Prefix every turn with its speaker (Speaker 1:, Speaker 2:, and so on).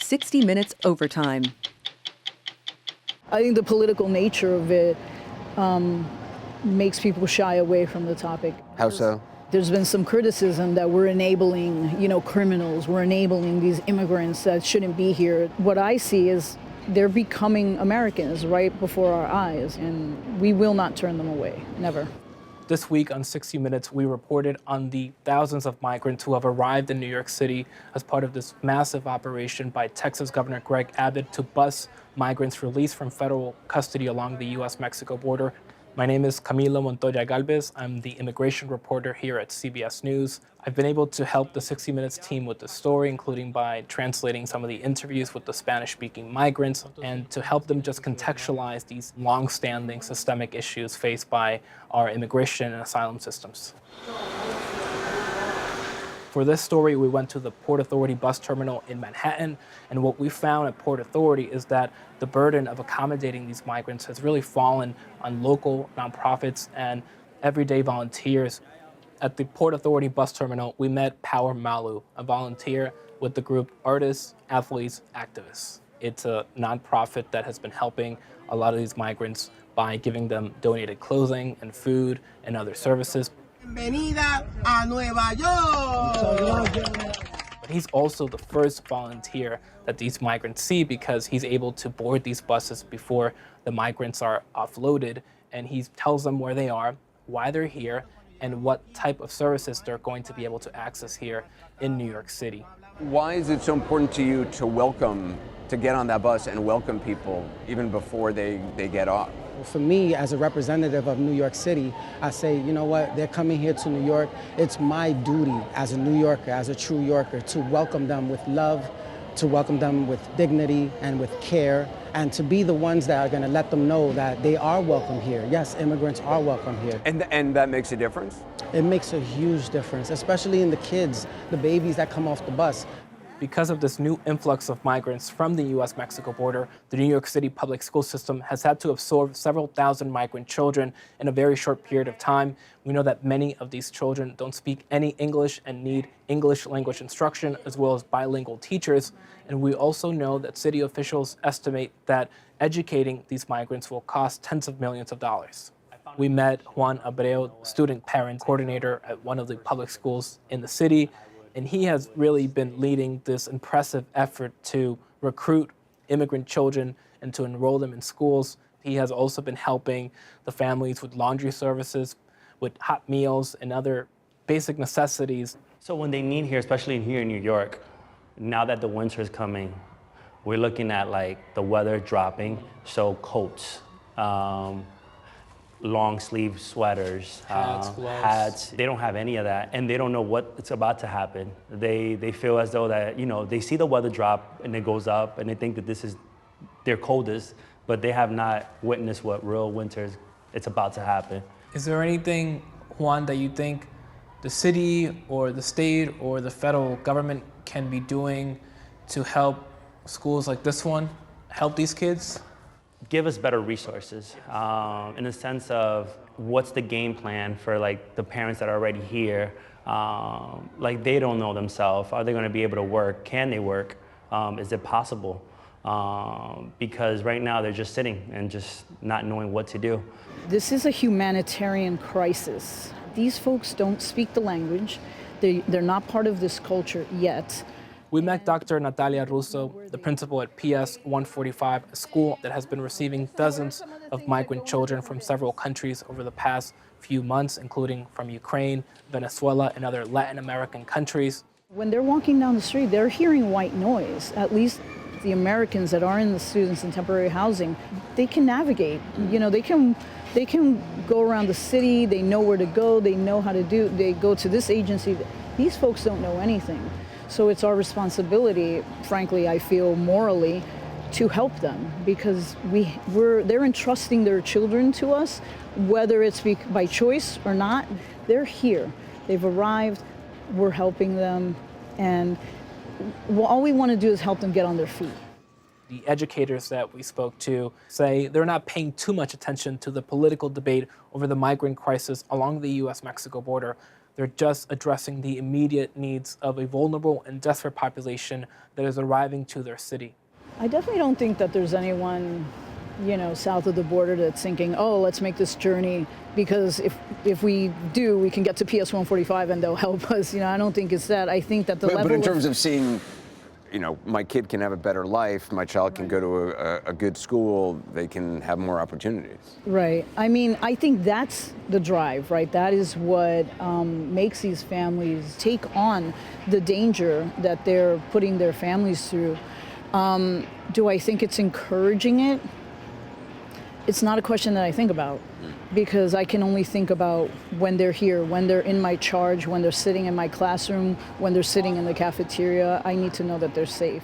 Speaker 1: 60 Minutes Overtime.
Speaker 2: I think the political nature of it makes people shy away from the topic.
Speaker 3: How so?
Speaker 2: There's been some criticism that we're enabling, criminals, we're enabling these immigrants that shouldn't be here. What I see is they're becoming Americans right before our eyes, and we will not turn them away, never.
Speaker 4: This week on 60 Minutes, we reported on the thousands of migrants who have arrived in New York City as part of this massive operation by Texas Governor Greg Abbott to bus migrants released from federal custody along the U.S. Mexico border. My name is Camilo Montoya Galvez. I'm the immigration reporter here at CBS News. I've been able to help the 60 Minutes team with the story, including by translating some of the interviews with the Spanish-speaking migrants, and to help them just contextualize these long-standing systemic issues faced by our immigration and asylum systems. For this story, we went to the Port Authority bus terminal in Manhattan, and what we found at Port Authority is that the burden of accommodating these migrants has really fallen on local nonprofits and everyday volunteers. At the Port Authority bus terminal, we met Power Malu, a volunteer with the group Artists, Athletes, Activists. It's a nonprofit that has been helping a lot of these migrants by giving them donated clothing and food and other services.
Speaker 5: Bienvenida a Nueva York!
Speaker 4: But he's also the first volunteer that these migrants see because he's able to board these buses before the migrants are offloaded, and he tells them where they are, why they're here, and what type of services they're going to be able to access here in New York City.
Speaker 3: Why is it so important to you to get on that bus and welcome people even before they get off?
Speaker 6: For me, as a representative of New York City, I say, you know what, they're coming here to New York. It's my duty as a New Yorker, as a true Yorker, to welcome them with love, to welcome them with dignity and with care, and to be the ones that are going to let them know that they are welcome here. Yes, immigrants are welcome here.
Speaker 3: And that makes a difference?
Speaker 6: It makes a huge difference, especially in the kids, the babies that come off the bus.
Speaker 4: Because of this new influx of migrants from the U.S. Mexico border, the New York City public school system has had to absorb several thousand migrant children in a very short period of time. We know that many of these children don't speak any English and need English language instruction as well as bilingual teachers. And we also know that city officials estimate that educating these migrants will cost tens of millions of dollars. We met Juan Abreu, student parent coordinator at one of the public schools in the city. And he has really been leading this impressive effort to recruit immigrant children and to enroll them in schools. He has also been helping the families with laundry services, with hot meals and other basic necessities.
Speaker 7: So when they need here, especially here in New York, now that the winter is coming, we're looking at like the weather dropping, so coats, long sleeve sweaters, hats. They don't have any of that, and they don't know what's about to happen. They feel as though that, they see the weather drop and it goes up and they think that this is their coldest, but they have not witnessed what real winter it's about to happen.
Speaker 4: Is there anything, Juan, that you think the city or the state or the federal government can be doing to help schools like this one help these kids?
Speaker 7: Give us better resources in the sense of what's the game plan for like the parents that are already here. Like they don't know themselves. Are they going to be able to work? Can they work? Is it possible? Because right now they're just sitting and just not knowing what to do.
Speaker 2: This is a humanitarian crisis. These folks don't speak the language. They're not part of this culture yet.
Speaker 4: We met Dr. Natalia Russo, the principal at PS 145, a school that has been receiving dozens of migrant children from several countries over the past few months, including from Ukraine, Venezuela, and other Latin American countries.
Speaker 2: When they're walking down the street, they're hearing white noise. At least the Americans that are in the students in temporary housing, they can navigate. They can go around the city, they know where to go, they know how to do, they go to this agency. These folks don't know anything. So it's our responsibility, frankly, I feel morally, to help them because they're entrusting their children to us, whether it's by choice or not. They're here. They've arrived. We're helping them. And all we want to do is help them get on their feet.
Speaker 4: The educators that we spoke to say they're not paying too much attention to the political debate over the migrant crisis along the U.S. Mexico border. They're just addressing the immediate needs of a vulnerable and desperate population that is arriving to their city.
Speaker 2: I definitely don't think that there's anyone, south of the border that's thinking, oh, let's make this journey because if we do, we can get to PS 145 and they'll help us. I don't think it's that. I think that the level.
Speaker 3: But in terms of seeing, my kid can have a better life, my child can go to a good school, they can have more opportunities.
Speaker 2: Right. I mean, I think that's the drive, right? That is what makes these families take on the danger that they're putting their families through. Do I think it's encouraging it? It's not a question that I think about because I can only think about when they're here, when they're in my charge, when they're sitting in my classroom, when they're sitting in the cafeteria. I need to know that they're safe.